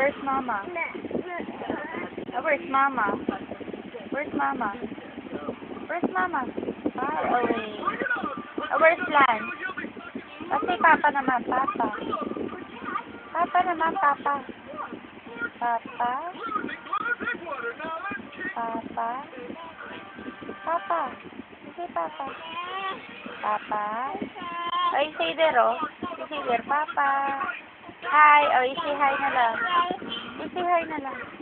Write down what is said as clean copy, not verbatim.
Where's Mama? Where's Mama? Where's Mama? Where's Mama? Far away. Where's Lance? Kasi Papa naman, Papa. Papa naman, Papa. Papa? Papa? Papa? Sige, Papa. Papa? Oh, you say there, oh. You say there, Papa. Hi. Oh, you say hi na lang. You say hi na lang.